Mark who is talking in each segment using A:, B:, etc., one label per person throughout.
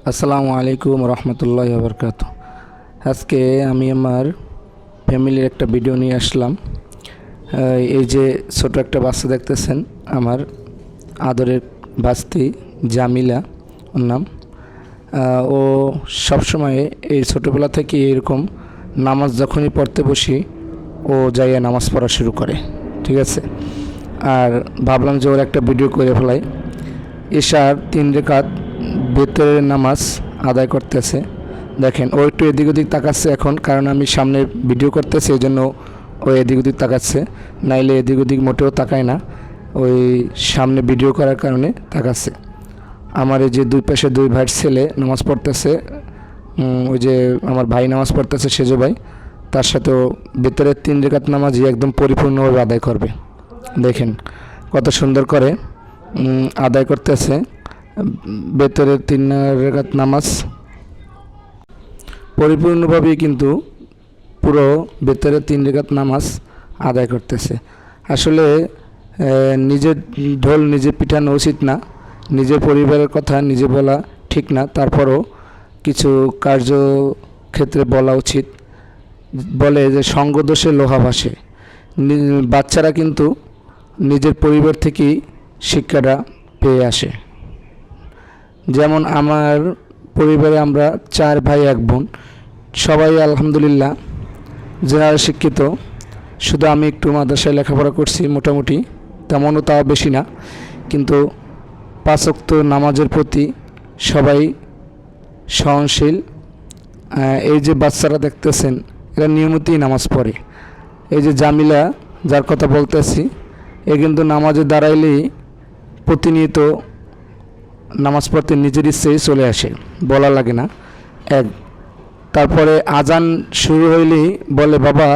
A: আসসালামু আলাইকুম রহমতুল্লাহি ওয়া বারাকাতুহু। আজকে আমি আমার ফ্যামিলির একটা ভিডিও নিয়ে আসলাম। এই যে ছোট একটা বাচ্চা দেখতেছেন, আমার আদরের বাস্তি জামিলা ওর নাম। ও সবসময় এই ছোটোবেলা থেকে এরকম নামাজ যখনই পড়তে বসি ও যাইয়া নামাজ পড়া শুরু করে, ঠিক আছে। আর ভাবলাম যে ওর একটা ভিডিও করে ফেলাই। এশার 3 রাকাত ভেতরের নামাজ আদায় করতেছে। দেখেন ও একটু এদিক ওদিক তাকাচ্ছে এখন, কারণ আমি সামনে ভিডিও করতেছি, এই জন্য ও এদিক ওদিক তাকাচ্ছে, নাইলে এদিক ওদিক মোটেও তাকায় না, ওই সামনে ভিডিও করার কারণে তাকাচ্ছে। আমার এই যে দুই পাশে দুই ভাইয়ের ছেলে নামাজ পড়তেছে, ওই যে আমার ভাই নামাজ পড়তেছে সেজো ভাই, তার সাথেও ভেতরের 3 রাকাত নামাজই একদম পরিপূর্ণভাবে আদায় করবে। দেখেন কত সুন্দর করে আদায় করতেছে ভেতরের 3 রাকাত নামাজ পরিপূর্ণভাবেই, কিন্তু পুরো ভেতরের 3 রাকাত নামাজ আদায় করতেছে। আসলে নিজের ঢোল নিজে পিটানো উচিত না, নিজের পরিবারের কথা নিজে বলা ঠিক না, তারপরও কিছু কার্যক্ষেত্রে বলা উচিত। বলে যে সঙ্গদোষে লোহা ভাসে। বাচ্চারা কিন্তু নিজের পরিবার থেকেই শিক্ষাটা পেয়ে আসে। যেমন আমার পরিবারে আমরা 4 ভাই 1 বোন, সবাই আলহামদুলিল্লাহ জেনারেল শিক্ষিত। শুধু আমি একটু মাদ্রাসায় লেখাপড়া করছি মোটামুটি, তেমনও তাও বেশি না, কিন্তু 5 ওয়াক্ত নামাজের প্রতি সবাই সহনশীল। এই যে বাচ্চারা দেখতেছেন এরা নিয়মিতই নামাজ পড়ে। এই যে জামিলা যার কথা বলতেছি, এ কিন্তু নামাজে দাঁড়াইলেই প্রতিনিয়ত নামাজ পড়তে নিজের ইচ্ছেই চলে আসে, বলা লাগে না। তারপরে আজান শুরু হইলেই বলে, বাবা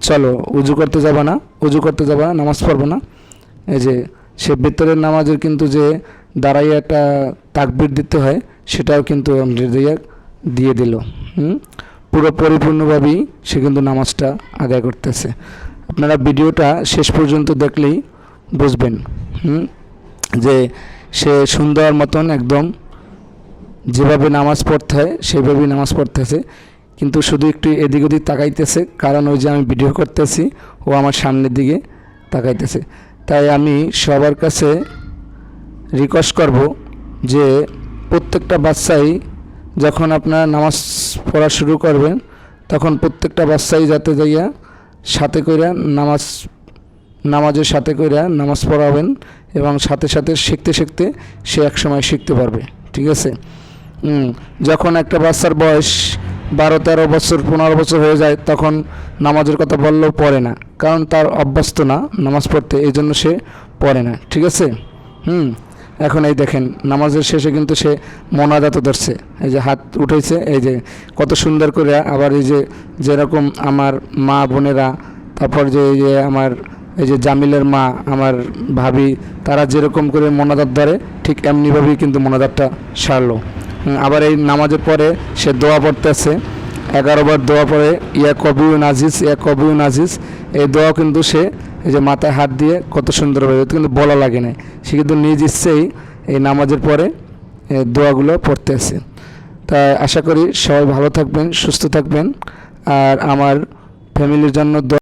A: চলো উজু করতে যাবা না, উজু করতে যাবা না, নামাজ পড়বো না। এই যে সে ভেতরের নামাজের কিন্তু যে দাঁড়াইয়া একটা তাকবীর দিতে হয়, সেটাও কিন্তু দিয়ে দিল। পুরো পরিপূর্ণভাবেই সে কিন্তু নামাজটা আদায় করতেছে। আপনারা ভিডিওটা শেষ পর্যন্ত দেখলেই বুঝবেন যে সে সুন্দর মতন একদম যেভাবে নামাজ পড়তে হয় সেভাবেই নামাজ পড়তেছে, কিন্তু শুধু একটু এদিক ওদিক তাকাইতেছে, কারণ ওই যে আমি ভিডিও করতেছি ও আমার সামনের দিকে তাকাইতেছে। তাই আমি সবার কাছে রিকোয়েস্ট করব যে প্রত্যেকটা বাচ্চাই যখন আপনারা নামাজ পড়া শুরু করবেন, তখন প্রত্যেকটা বাচ্চাই যাতে যাইয়া সাথে কইরা নামাজের সাথে কইরা নামাজ পড়াবেন, এবং সাথে সাথে শিখতে শিখতে সে এক সময় শিখতে পারবে, ঠিক আছে। যখন একটা বাচ্চার বয়স 12-13 বছর 15 বছর হয়ে যায়, তখন নামাজের কথা বললেও পড়ে না, কারণ তার অভ্যস্ত না নামাজ পড়তে, এই জন্য সে পড়ে না, ঠিক আছে। এখন এই দেখেন নামাজের শেষে কিন্তু সে মোনাজাত ধরছে, এই যে হাত উঠেছে, এই যে কত সুন্দর করে। আবার এই যে যেরকম আমার মা বোনেরা, তারপর যে এই যে আমার এই যে জামিলের মা, আমার ভাবি, তারা যেরকম করে মোনাজাত ধরে, ঠিক এমনিভাবেই কিন্তু মোনাজাতটা সারলো। আবার এই নামাজের পরে সে দোয়া পড়তেছে, 11 বার দোয়া পড়ে, ইয়া কবিউ নাজিস, ইয়া কবিউ নাজিস। এই দোয়া কিন্তু সে এই যে মাথায় হাত দিয়ে কত সুন্দরভাবে, কিন্তু বলা লাগে না, সে কিন্তু নিজ ইচ্ছেই এই নামাজের পরে দোয়াগুলো পড়তেছে। তাই আশা করি সবাই ভালো থাকবেন, সুস্থ থাকবেন, আর আমার ফ্যামিলির জন্য